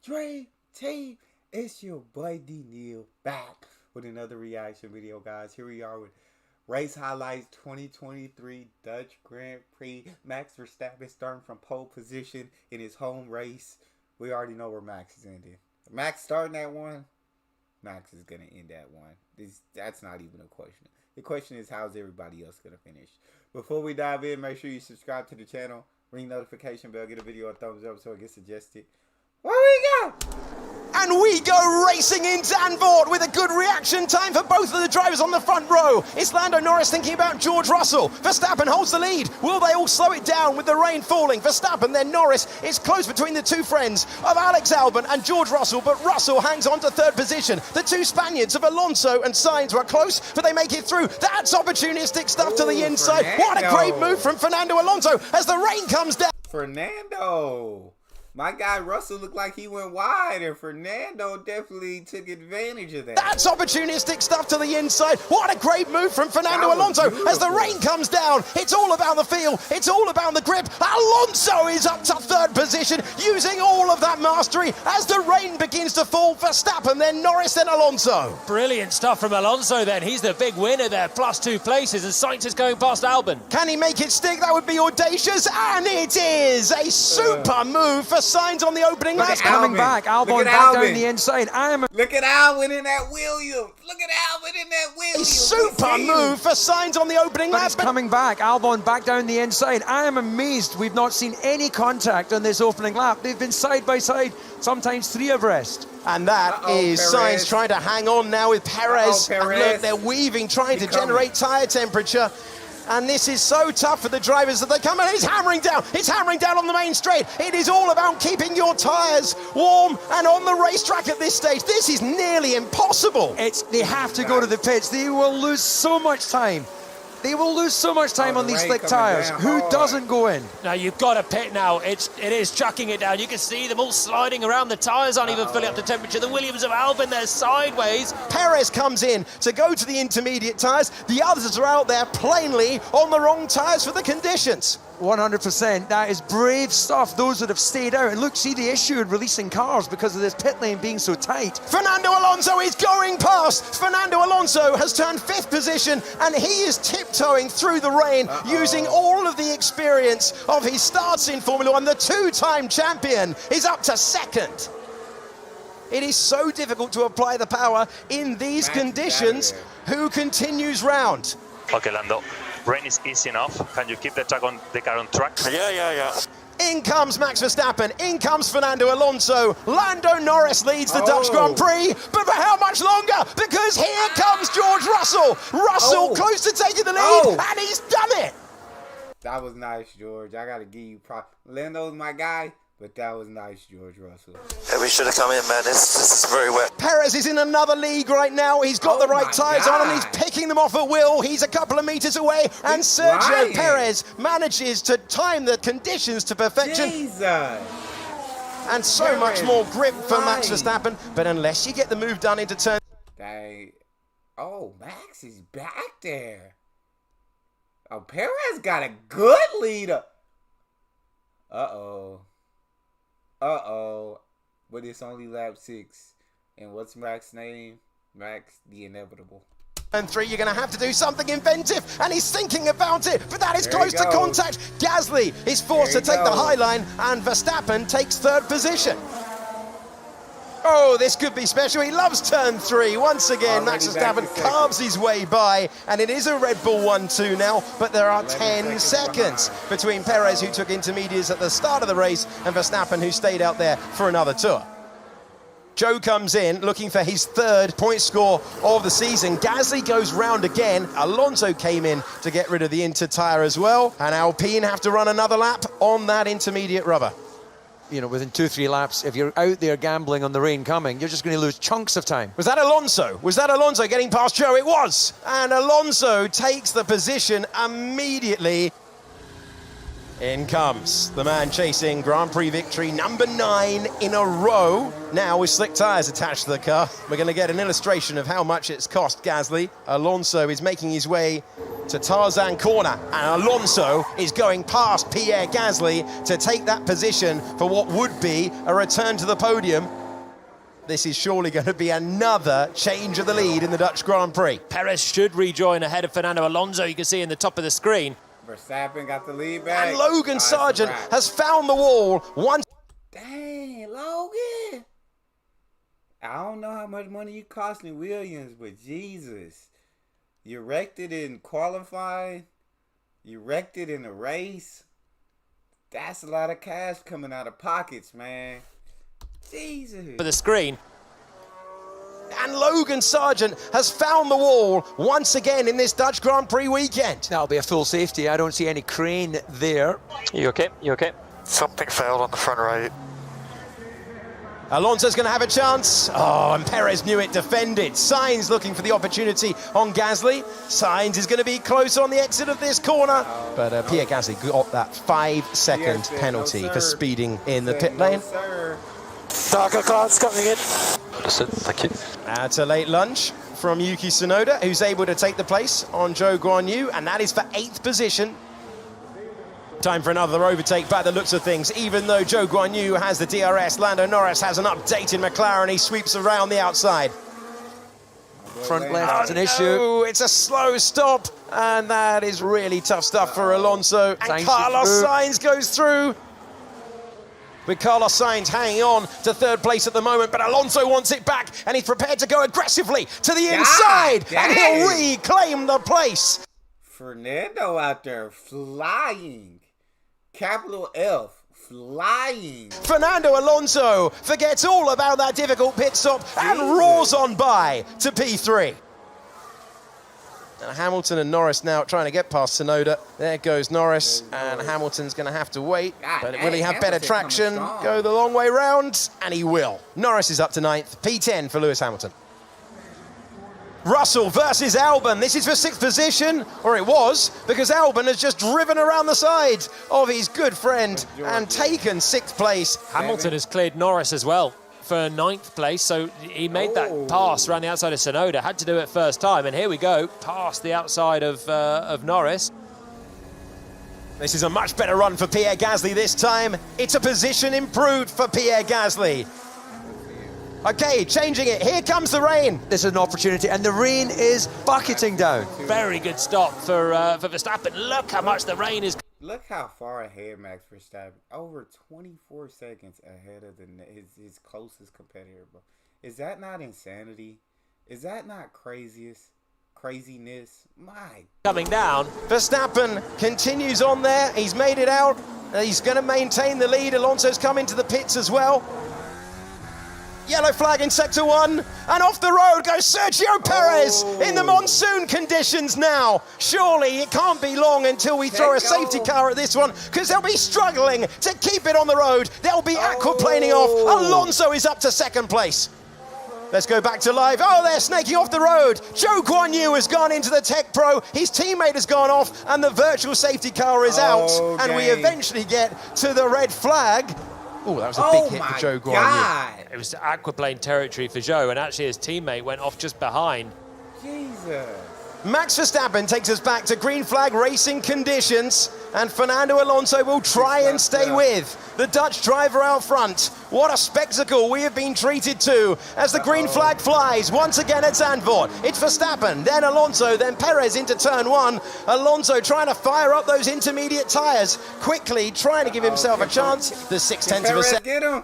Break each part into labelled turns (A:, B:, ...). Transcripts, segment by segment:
A: Dream Team, it's your boy Neal back with another reaction video, guys. Here we are with race highlights 2023 Dutch Grand Prix. Max Verstappen starting from pole position in his home race. We already know where Max is ending. Max starting that one, Max is going to end that one. That's not even a question. The question is, how's everybody else going to finish? Before we dive in, make sure you subscribe to the channel, ring notification bell, get a video a thumbs up so it gets suggested. Where we go?
B: And we go racing in Zandvoort with a good reaction time for both of the drivers on the front row. It's Lando Norris thinking about George Russell. Verstappen holds the lead. Will they all slow it down with the rain falling? Verstappen, then Norris. It's close between the two friends of Alex Albon and George Russell, but Russell hangs on to third position. The two Spaniards of Alonso and Sainz were close, but they make it through. That's opportunistic stuff to the inside.
A: Fernando.
B: What a great move from Fernando Alonso as the rain comes down.
A: Fernando. My guy Russell looked like he went wide, and Fernando definitely took advantage of that.
B: That's opportunistic stuff to the inside. What a great move from Fernando Alonso as the rain comes down. It's all about the feel. It's all about the grip. Alonso is up to third position, using all of that mastery as the rain begins to fall. Verstappen, then Norris, then Alonso.
C: Brilliant stuff from Alonso then. He's the big winner there, plus 2 places, and Sainz is going past Albon.
B: Can he make it stick? That would be audacious, and it is a super move for Sainz on the opening lap.
D: Coming back, Albon back down the inside.
A: Look at Albon in that Williams. Look at Albon in that Williams.
B: A super move for Sainz on the opening lap.
D: It's coming back, Albon back down the inside. I am amazed we've not seen any contact on this opening lap. They've been side by side, sometimes 3 abreast.
B: And that is
A: Perez.
B: Sainz trying to hang on now with Perez.
A: Perez.
B: And look, they're weaving, trying to generate tyre temperature. And this is so tough for the drivers that they come in. It's hammering down. It's hammering down on the main straight. It is all about keeping your tyres warm and on the racetrack at this stage. This is nearly impossible.
D: They have to go to the pits. They will lose so much time. They will lose so much time on these slick tyres. Who doesn't go in?
C: Now you've got to pit now. It is chucking it down. You can see them all sliding around. The tyres aren't even filling up to temperature. The Williams of Albon, they're sideways.
B: Perez comes in to go to the intermediate tyres. The others are out there plainly on the wrong tyres for the conditions.
D: 100%. That is brave stuff. Those that have stayed out. And look, see the issue in releasing cars because of this pit lane being so tight.
B: Fernando Alonso is going past. Fernando Alonso has turned 5th position, and he is tiptoeing through the rain using all of the experience of his starts in Formula One. The 2-time champion is up to 2nd. It is so difficult to apply the power in these conditions. Who continues round?
E: Okay, Lando. Rain is easy enough. Can you keep the car on track? Yeah.
B: In comes Max Verstappen, in comes Fernando Alonso. Lando Norris leads the Dutch Grand Prix, but for how much longer? Because here comes George Russell. Russell close to taking the lead, and he's done it.
A: That was nice, George. I got to give you props. Lando's my guy, but that was nice, George Russell.
F: Yeah, we should have come in, man. This is very wet.
B: Perez is in another league right now. He's got the right tyres on, and he's picking them off at will. He's a couple of meters away, and Sergio Perez manages to time the conditions to perfection.
A: Jesus.
B: And so much more grip for Max Verstappen, but unless you get the move done into turn...
A: Max is back there. Oh, Perez got a good leader. But it's only lap 6. And what's Max's name? Max the Inevitable.
B: And 3, you're going to have to do something inventive, and he's thinking about it, but that is close to contact. Gasly is forced to take the high line, and Verstappen takes 3rd position. Oh, this could be special. He loves turn 3. Once again, Max Verstappen carves his way by, and it is a Red Bull 1-2 now, but there are 10 seconds between Perez, who took intermediates at the start of the race, and Verstappen, who stayed out there for another tour. Joe comes in looking for his 3rd point score of the season. Gasly goes round again. Alonso came in to get rid of the inter tyre as well, and Alpine have to run another lap on that intermediate rubber.
D: You know, within 2-3 laps, if you're out there gambling on the rain coming, you're just going to lose chunks of time.
B: Was that Alonso? Was that Alonso getting past Joe? It was. And Alonso takes the position immediately. In comes the man chasing Grand Prix victory number 9 in a row. Now with slick tyres attached to the car, we're going to get an illustration of how much it's cost Gasly. Alonso is making his way to Tarzan corner, and Alonso is going past Pierre Gasly to take that position for what would be a return to the podium. This is surely going to be another change of the lead in the Dutch Grand Prix.
C: Perez should rejoin ahead of Fernando Alonso, you can see in the top of the screen.
A: Verstappen got the lead back.
B: And Logan Sargent has found the wall once.
A: Dang, Logan. I don't know how much money you costing Williams, but Jesus. You wrecked it in qualifying. You wrecked it in the race. That's a lot of cash coming out of pockets, man. Jesus.
C: For the screen.
B: And Logan Sargent has found the wall once again in this Dutch Grand Prix weekend.
D: That'll be a full safety. I don't see any crane there.
E: You okay? You okay?
F: Something failed on the front right.
B: Alonso's going to have a chance. Oh, and Perez knew it, defended. Sainz looking for the opportunity on Gasly. Sainz is going to be close on the exit of this corner. But Pierre Gasly got that 5-second penalty for speeding in the pit lane.
F: Darker clouds coming in.
E: Understood, thank you.
B: It's a late lunge from Yuki Tsunoda, who's able to take the place on Zhou Guanyu, and that is for 8th position. Time for another overtake by the looks of things. Even though Zhou Guanyu has the DRS, Lando Norris has an updated McLaren. He sweeps around the outside.
D: Front left is an issue.
B: Oh, it's a slow stop, and that is really tough stuff for Alonso. And
D: Sainz
B: Carlos
D: is through.
B: Sainz goes through. With Carlos Sainz hanging on to 3rd place at the moment, but Alonso wants it back, and he's prepared to go aggressively to the inside, and he'll reclaim the place.
A: Fernando out there flying. Capital F, flying.
B: Fernando Alonso forgets all about that difficult pit stop and roars on by to P3. And Hamilton and Norris now trying to get past Tsunoda. There goes Norris, and Hamilton's going to have to wait. But will he have better traction? Go the long way round, and he will. Norris is up to 9th, P10 for Lewis Hamilton. Russell versus Albon. This is for 6th position, or it was, because Albon has just driven around the side of his good friend and taken 6th place.
C: Hamilton has cleared Norris as well for 9th place, so he made that pass around the outside of Tsunoda, had to do it first time, and here we go, past the outside of Norris.
B: This is a much better run for Pierre Gasly this time. It's a position improved for Pierre Gasly. Okay, changing it. Here comes the rain.
D: This is an opportunity, and the rain is bucketing down.
C: Very good stop for Verstappen. Look how much the rain is.
A: Look how far ahead Max Verstappen. Over 24 seconds ahead of his closest competitor, bro. Is that not insanity? Is that not craziness? My.
C: Coming down.
B: Verstappen continues on there. He's made it out. He's going to maintain the lead. Alonso's come into the pits as well. Yellow flag in sector 1, and off the road goes Sergio Perez in the monsoon conditions now. Surely it can't be long until we throw a safety car at this one, because they'll be struggling to keep it on the road. They'll be aquaplaning off. Alonso is up to 2nd place. Let's go back to live. Oh, they're snaking off the road. Zhou Guanyu has gone into the Tech Pro. His teammate has gone off, and the virtual safety car is out. And we eventually get to the red flag. Oh, that was a big hit for Zhou Guanyu.
C: It was aquaplane territory for Zhou, and actually his teammate went off just behind.
A: Jesus.
B: Max Verstappen takes us back to green flag racing conditions, and Fernando Alonso will try and stay with the Dutch driver out front. What a spectacle we have been treated to as the green flag flies once again at Zandvoort. It's Verstappen, then Alonso, then Perez into turn 1. Alonso trying to fire up those intermediate tyres, quickly trying to give himself a chance. The 6/10 of a second.
A: Get him.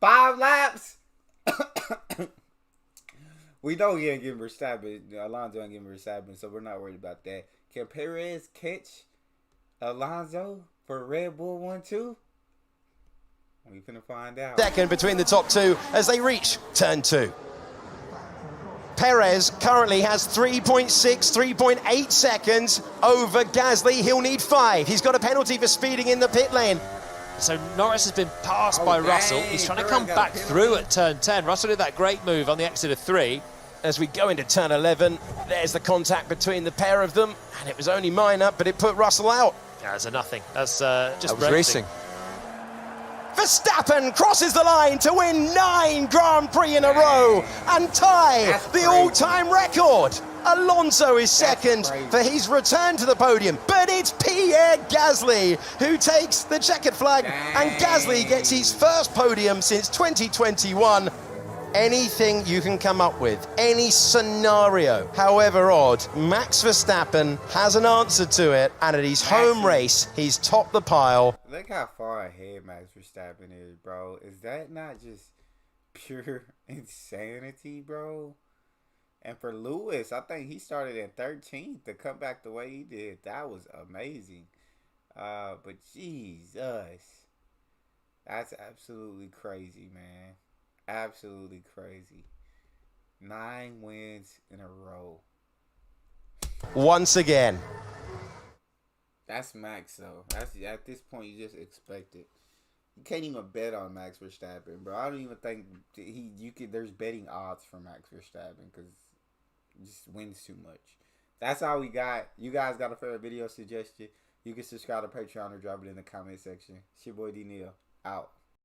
A: 5 laps. We don't get him Verstappen. Alonso ain't getting Verstappen, so we're not worried about that. Can Perez catch Alonso for Red Bull 1-2? We're gonna find out.
B: Second between the top 2 as they reach turn 2. Perez currently has 3.6, 3.8 seconds over Gasly. He'll need 5. He's got a penalty for speeding in the pit lane.
C: So Norris has been passed by Russell. He's trying to come back through at turn 10. Russell did that great move on the exit of 3.
B: As we go into turn 11, there's the contact between the pair of them, and it was only minor, but it put Russell out.
C: Yeah, that's a nothing. That's just
D: racing.
B: Verstappen crosses the line to win 9 Grand Prix in a row and tie the all-time record. Alonso is second for his return to the podium, but it's Pierre Gasly who takes the checkered flag, and Gasly gets his first podium since 2021. Anything you can come up with, any scenario, however odd, Max Verstappen has an answer to it, and at his home race, he's topped the pile.
A: Look how far ahead Max Verstappen is, bro. Is that not just pure insanity, bro? And for Lewis, I think he started in 13th to come back the way he did. That was amazing. But Jesus, that's absolutely crazy, man. Absolutely crazy. 9 wins in a row.
B: Once again.
A: That's Max, though. That's at this point you just expect it. You can't even bet on Max Verstappen, bro. I don't even think there's betting odds for Max Verstappen because he just wins too much. That's all we got. You guys got a favorite video suggestion? You can subscribe to Patreon or drop it in the comment section. It's your boy D Neal. Out.